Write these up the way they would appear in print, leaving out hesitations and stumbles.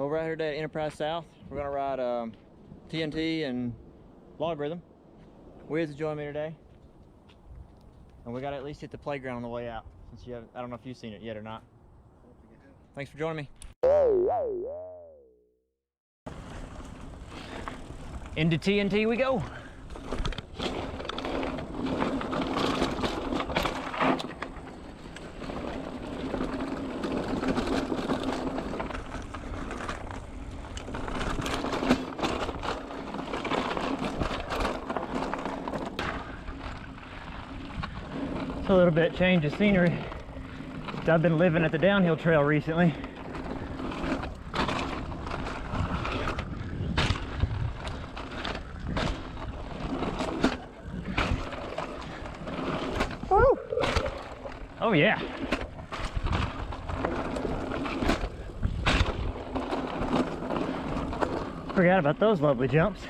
Well, we're out here today at Enterprise South. We're gonna ride TNT and Log Rhythym. Wiz is joining me today, and we gotta at least hit the playground on the way out. Since you have, I don't know if you've seen it yet or not. Thanks for joining me. Into TNT we go. It's a little bit change of scenery. I've been living at the downhill trail recently. Woo! Oh yeah. Forgot about those lovely jumps.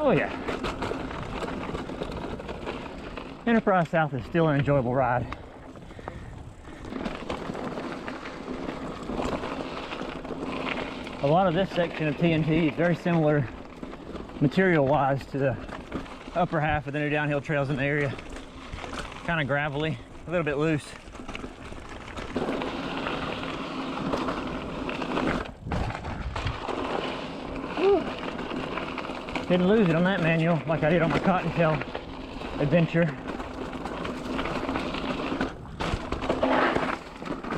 Oh yeah. Enterprise South is still an enjoyable ride. A lot of this section of TNT is very similar material-wise to the upper half of the new downhill trails in the area. Kind of gravelly, a little bit loose. Whew. Didn't lose it on that manual like I did on my cottontail adventure.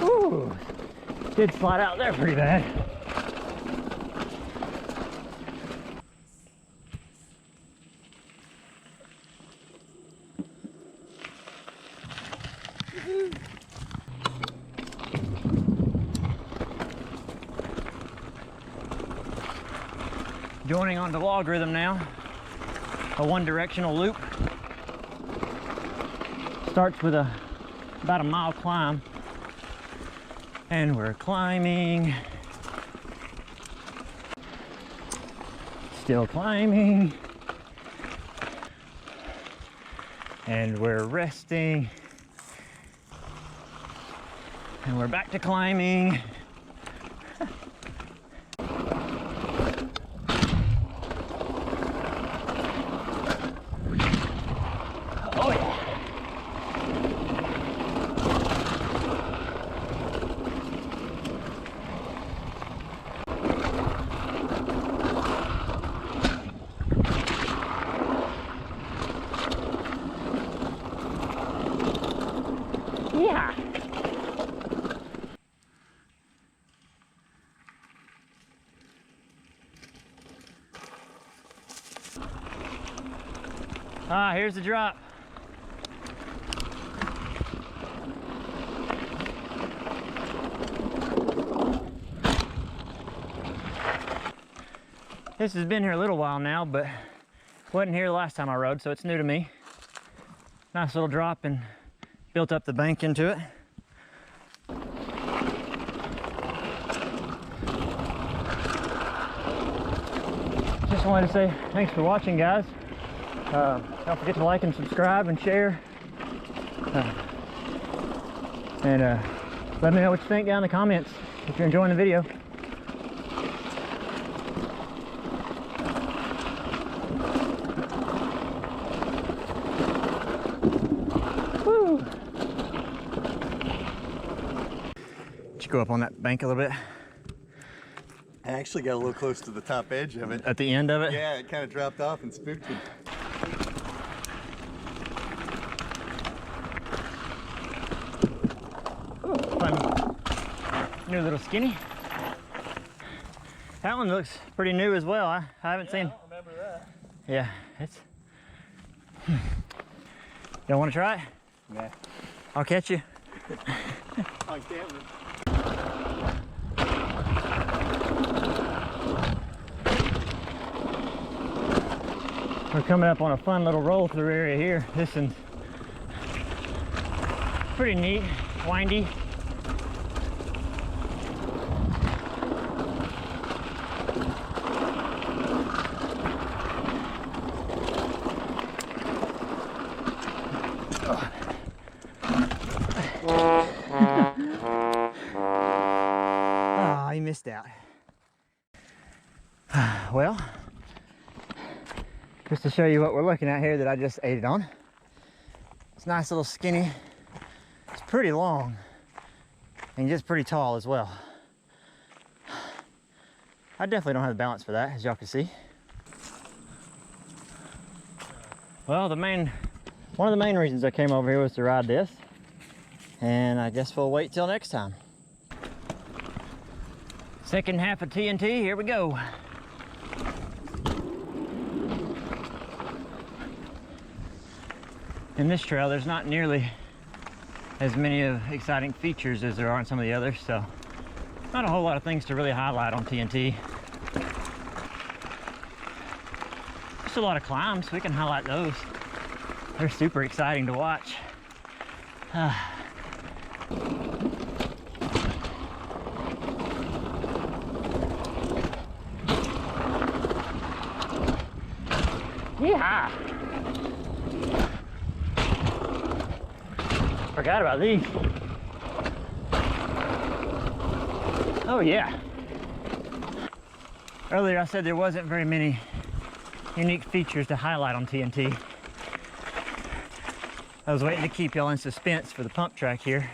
Ooh, did slide out there pretty bad. Joining on the Log Rhythym now, a one-directional loop. Starts with about a mile climb, and we're climbing, still climbing, and we're resting, and we're back to climbing. Yeah. Ah, here's the drop. This has been here a little while now, but wasn't here the last time I rode, so it's new to me. Nice little drop and built up the bank into it. Just wanted to say thanks for watching, guys. Don't forget to like and subscribe and share. Let me know what you think down in the comments if you're enjoying the video. Woo! Did you go up on that bank a little bit? I actually got a little close to the top edge of it. At the end of it? Yeah, it kind of dropped off and spooked me. Fun new little skinny. That one looks pretty new as well. I haven't seen. I don't remember that. Yeah, it's. Y'all want to try it? Yeah. I'll catch you. On camera. We're coming up on a fun little roll through area here. This one's pretty neat, windy. he missed out. Well, just to show you what we're looking at here that I just ate it on. It's nice little skinny. It's pretty long and just pretty tall as well. I definitely don't have the balance for that, as y'all can see. Well, one of the main reasons I came over here was to ride this, and I guess we'll wait till next time. Second half of TNT, here we go. In this trail, there's not nearly as many exciting features as there are on some of the others, so not a whole lot of things to really highlight on TNT. Just a lot of climbs, we can highlight those. They're super exciting to watch. Yeah. Forgot about these. Oh yeah. Earlier I said there wasn't very many unique features to highlight on TNT. I was waiting to keep y'all in suspense for the pump track here.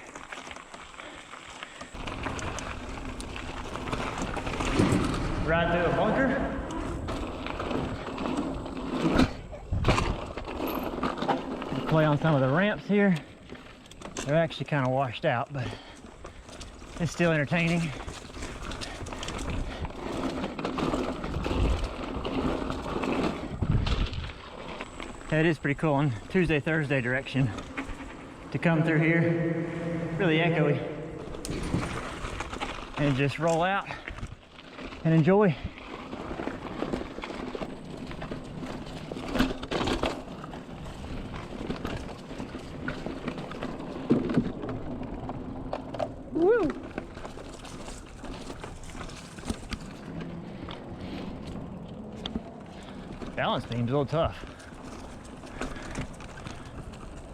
Ride through a bunker. Play on some of the ramps here. They're actually kind of washed out, but it's still entertaining. It is pretty cool on Tuesday, Thursday direction to come through here. Really echoey. And just roll out and enjoy. Woo! Balance beam's a little tough.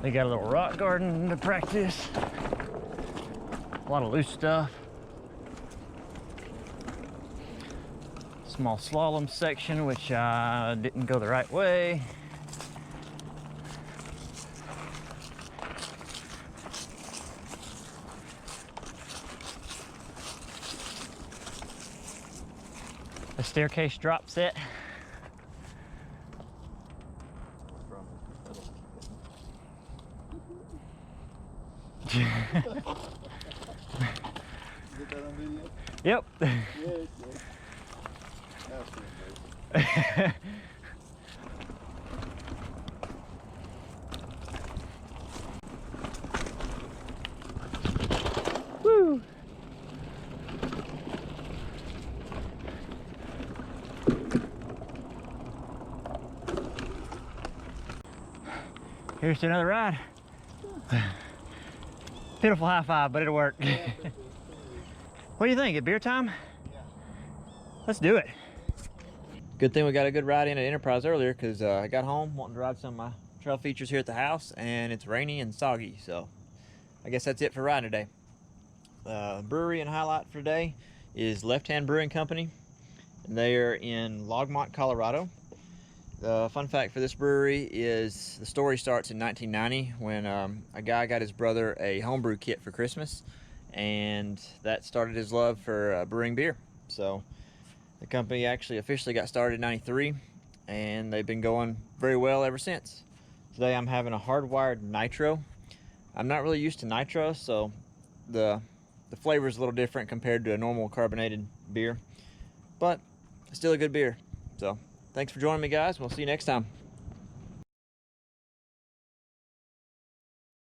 They got a little rock garden to practice. A lot of loose stuff. Small slalom section, which didn't go the right way. A staircase drop set. Get that on video? Yep. Yeah. Woo! Here's to another ride. Pitiful high five, but it'll work. What do you think? At beer time? Yeah. Let's do it. Good thing we got a good ride in at Enterprise earlier, because I got home wanting to ride some of my trail features here at the house, and it's rainy and soggy, so I guess that's it for riding today. Brewery and highlight for today is Left Hand Brewing Company, and they are in Longmont, Colorado. The fun fact for this brewery is the story starts in 1990 when a guy got his brother a homebrew kit for Christmas, and that started his love for brewing beer. So the company actually officially got started in 93, and they've been going very well ever since. Today I'm having a Hard Wired Nitro. I'm not really used to nitro, so the flavor is a little different compared to a normal carbonated beer, but it's still a good beer. So thanks for joining me, guys. We'll see you next time.